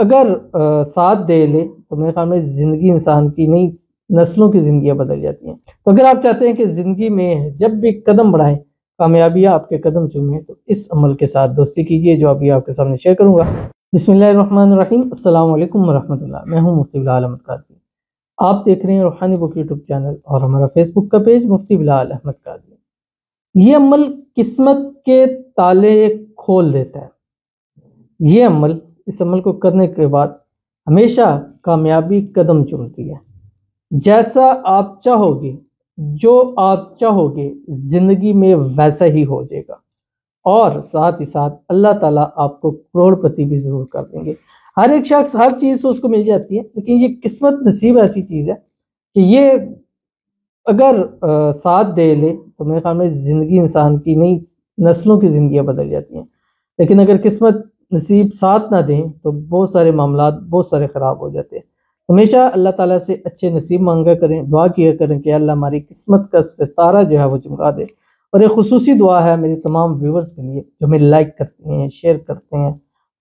اگر ساتھ دے لے تو میرے خیال میں زندگی انسان کی نئی نسلوں کی زندگیاں بدل جاتی ہیں۔ تو اگر آپ چاہتے ہیں کہ زندگی میں جب بھی قدم بڑھائیں کامیابیاں آپ کے قدم چومیں تو اس عمل کے ساتھ دوستی کیجیے جو ابھی آپ کے سامنے شیئر کروں گا۔ بسم اللہ الرحمن الرحیم، السلام علیکم ورحمۃ اللہ۔ میں ہوں مفتی بلال احمد قادری، آپ دیکھ رہے ہیں روحانی بک یوٹیوب چینل اور ہمارا فیس بک کا پیج مفتی بلال احمد قادری۔ یہ عمل قسمت کے تالے کھول دیتا ہے۔ یہ عمل، اس عمل کو کرنے کے بعد ہمیشہ کامیابی قدم چومتی ہے۔ جیسا آپ چاہو گے، جو آپ چاہو گے زندگی میں ویسا ہی ہو جائے گا، اور ساتھ ہی ساتھ اللہ تعالیٰ آپ کو کروڑ پتی بھی ضرور کر دیں گے۔ ہر ایک شخص ہر چیز تو اس کو مل جاتی ہے، لیکن یہ قسمت نصیب ایسی چیز ہے کہ یہ اگر ساتھ دے لے تو میرے خیال میں زندگی انسان کی نئی نسلوں کی زندگیاں بدل جاتی ہیں، لیکن اگر قسمت نصیب ساتھ نہ دیں تو بہت سارے معاملات بہت سارے خراب ہو جاتے ہیں۔ ہمیشہ اللہ تعالیٰ سے اچھے نصیب مانگا کریں، دعا کیا کریں کہ اللہ ہماری قسمت کا ستارہ جو ہے وہ چمکا دے۔ اور ایک خصوصی دعا ہے میری تمام ویورز کے لیے جو ہمیں لائک کرتے ہیں، شیئر کرتے ہیں،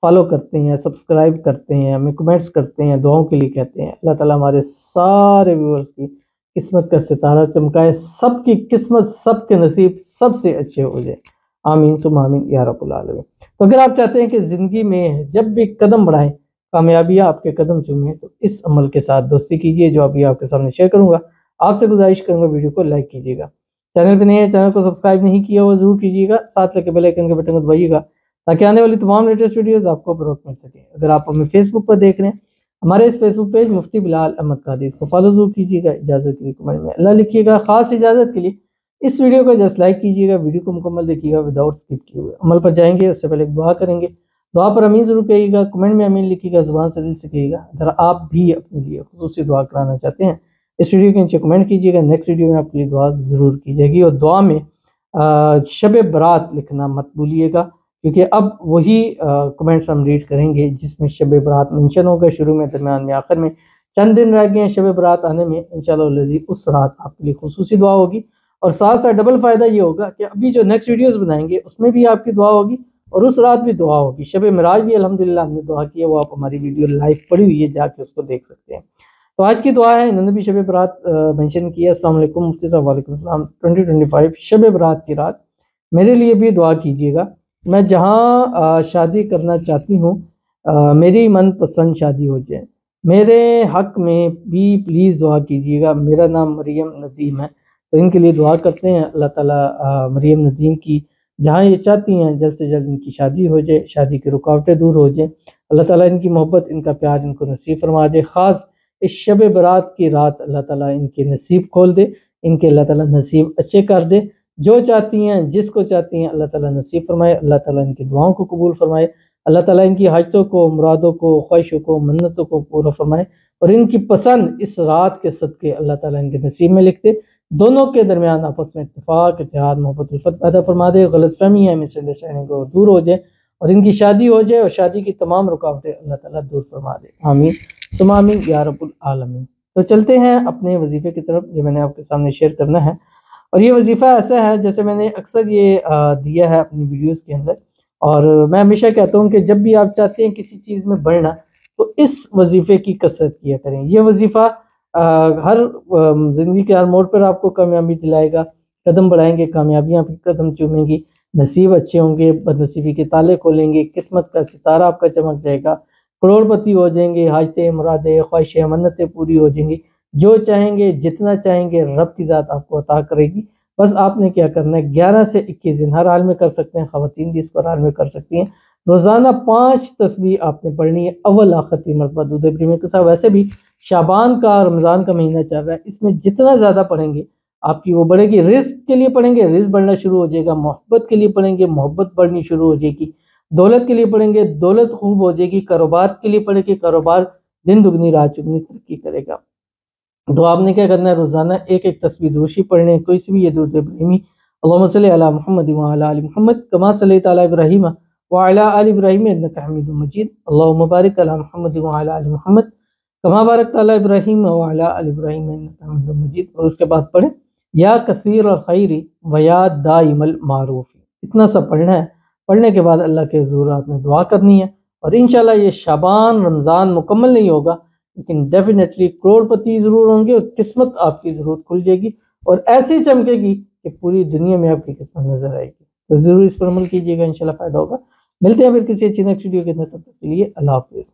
فالو کرتے ہیں، سبسکرائب کرتے ہیں، ہمیں کمنٹس کرتے ہیں، دعاؤں کے لیے کہتے ہیں۔ اللہ تعالیٰ ہمارے سارے ویورز کی قسمت کا ستارہ چمکائے، سب کی قسمت، سب کے نصیب سب سے اچھے ہو جائے، آمین ثم آمین یا رب العالمین۔ تو اگر آپ چاہتے ہیں کہ زندگی میں جب بھی قدم بڑھائیں کامیابیاں آپ کے قدم چومیں تو اس عمل کے ساتھ دوستی کیجیے جو ابھی آپ کے سامنے شیئر کروں گا۔ آپ سے گزارش کروں گا ویڈیو کو لائک کیجیے گا، چینل پہ نہیں ہے چینل کو سبسکرائب نہیں کیا ہوا ضرور کیجیے گا، ساتھ لگے بیل آئیکن کے بٹن کو دبائیے گا تاکہ آنے والی تمام لیٹسٹ ویڈیوز آپ کو بروقت مل سکے۔ اگر آپ ہمیں فیس بک پر دیکھ رہے ہیں، ہمارے اس فیس بک پیج مفتی بلال احمد قادری، اس کو فالو ضرور کیجیے گا۔ اجازت کے لیے کمنٹ میں اللہ لکھیے گا، خاص اجازت کے لیے اس ویڈیو کو جسٹ لائک کیجیے گا، ویڈیو کو مکمل دیکھیے گا وداؤٹ اسکپ کیے ہوئے۔ عمل پر جائیں گے اس سے پہلے ایک دعا کریں گے، دعا پر امین ضرور کہیے گا، کمنٹ میں امین لکھیے گا، زبان سے دل سے کہیے گا۔ اگر آپ بھی اپنے لیے خصوصی دعا کرانا چاہتے ہیں اس ویڈیو کے نیچے کمنٹ کیجیے گا، نیکسٹ ویڈیو میں آپ کے لیے دعا ضرور کی جائے گی۔ اور دعا میں شب برات لکھنا مت بھولیے گا، کیونکہ اب وہی کمنٹس ہم ریڈ کریں گے جس میں شب برات منشن ہوگا، شروع میں، درمیان میں، آخر میں۔ چند دن رہ گئے ہیں شب برات آنے میں، انشاءاللہ العزیز اس رات آپ کے لیے خصوصی دعا ہوگی، اور ساتھ ساتھ ڈبل فائدہ یہ ہوگا کہ ابھی جو نیکسٹ ویڈیوز بنائیں گے اس میں بھی آپ کی دعا ہوگی اور اس رات بھی دعا ہوگی۔ شب معراج بھی الحمدللہ ہم نے دعا کی ہے، وہ آپ ہماری ویڈیو لائیو پڑی ہوئی ہے، جا کے اس کو دیکھ سکتے ہیں۔ تو آج کی دعا ہے، انہوں نے بھی شب برات مینشن کیا۔ السلام علیکم مفتی صاحب، وعلیکم السلام۔ 2025 شب برات کی رات میرے لیے بھی دعا کیجیے گا، میں جہاں شادی کرنا چاہتی ہوں میری من پسند شادی ہو جائے، میرے حق میں بھی پلیز دعا کیجیے گا۔ میرا نام مریم ندیم ہے، تو ان کے لیے دعا کرتے ہیں اللہ تعالیٰ مریم ندیم کی جہاں یہ چاہتی ہیں جلد سے جلد ان کی شادی ہو جائے، شادی کی رکاوٹیں دور ہو جائیں، اللہ تعالیٰ ان کی محبت، ان کا پیار ان کو نصیب فرما دے۔ خاص اس شب برات کی رات اللہ تعالیٰ ان کے نصیب کھول دے، ان کے اللہ تعالیٰ نصیب اچھے کر دے، جو چاہتی ہیں جس کو چاہتی ہیں اللہ تعالیٰ نصیب فرمائے، اللہ تعالیٰ ان کی دعاؤں کو قبول فرمائے، اللہ تعالیٰ ان کی حاجتوں کو، مرادوں کو، خواہشوں کو، منتوں کو پورا فرمائے، اور ان کی پسند اس رات کے صدقے اللہ تعالیٰ ان کے نصیب میں لکھ دے۔ دونوں کے درمیان آپس میں اتفاق، اتحاد، محبت، الفت پیدا فرما دے، غلط فہمی ہے، مس انڈرسٹینڈنگ کو دور ہو جائے، اور ان کی شادی ہو جائے، اور شادی کی تمام رکاوٹیں اللہ تعالیٰ دور فرما دے، آمین ثم آمین یا رب العالمین۔ تو چلتے ہیں اپنے وظیفے کی طرف جو میں نے آپ کے سامنے شیئر کرنا ہے، اور یہ وظیفہ ایسا ہے جیسے میں نے اکثر یہ دیا ہے اپنی ویڈیوز کے اندر، اور میں ہمیشہ کہتا ہوں کہ جب بھی آپ چاہتے ہیں کسی چیز میں بڑھنا تو اس وظیفے کی کثرت کیا کریں۔ یہ وظیفہ ہر زندگی کے ہر موڑ پر آپ کو کامیابی دلائے گا، قدم بڑھائیں گے کامیابیاں بھی قدم چومیں گی، نصیب اچھے ہوں گے، بد نصیبی کے تالے کھولیں گے، قسمت کا ستارہ آپ کا چمک جائے گا، کروڑ پتی ہو جائیں گے، حاجتیں، مرادیں، خواہشیں، منتیں پوری ہو جائیں گی، جو چاہیں گے جتنا چاہیں گے رب کی ذات آپ کو عطا کرے گی۔ بس آپ نے کیا کرنا ہے، 11 سے 21 دن ہر حال میں کر سکتے ہیں، خواتین بھی اس کو ہر حال میں کر سکتی ہیں، روزانہ 5 تسبیح آپ نے پڑھنی ہے، اول آخر 3 مرتبہ درود ابراہیمی کے ساتھ۔ ویسے بھی شعبان کا، رمضان کا مہینہ چل رہا ہے، اس میں جتنا زیادہ پڑھیں گے آپ کی وہ بڑھے گی۔ رزق کے لیے پڑھیں گے، رزق بڑھنا شروع ہو جائے گا، محبت کے لیے پڑھیں گے، محبت بڑھنی شروع ہو جائے گی، دولت کے لیے پڑھیں گے، دولت خوب ہو جائے گی، کاروبار کے لیے پڑھیں گے، کاروبار دن دگنی رات چگنی ترقی کرے گا۔ تو آپ نے کیا کرنا ہے، روزانہ ایک ایک تسبیح دروشی پڑھنے، کوئی سی بھی یہ درود ابراہیمی، اللہم صلی علی محمد وعلی آل محمد کما صلیت علی ابراہیم وعلی آل ابراہیم انک حمید مجید، اللہم بارک علی محمد وعلی آل محمد کما بارکت علی ابراہیم وعلی آل ابراہیم انک حمید مجید۔ اور اس کے بعد پڑھیں یا کثیر الخیر و یا دائم المعروف، اتنا سا پڑھنا ہے۔ پڑھنے کے بعد اللہ کے حضور آپ نے دعا کرنی ہے، اور انشاءاللہ یہ شعبان رمضان مکمل نہیں ہوگا لیکن ڈیفینیٹلی کروڑ پتی ضرور ہوں گے اور قسمت آپ کی ضرور کھل جائے گی اور ایسی چمکے گی کہ پوری دنیا میں آپ کی قسمت نظر آئے گی. تو ضرور اس پر عمل کیجیے گا، انشاءاللہ فائدہ ہوگا. ملتے ہیں پھر کسی اچھی نیکسٹ ویڈیو کے اندر، تب تک کے لیے اللہ حافظ.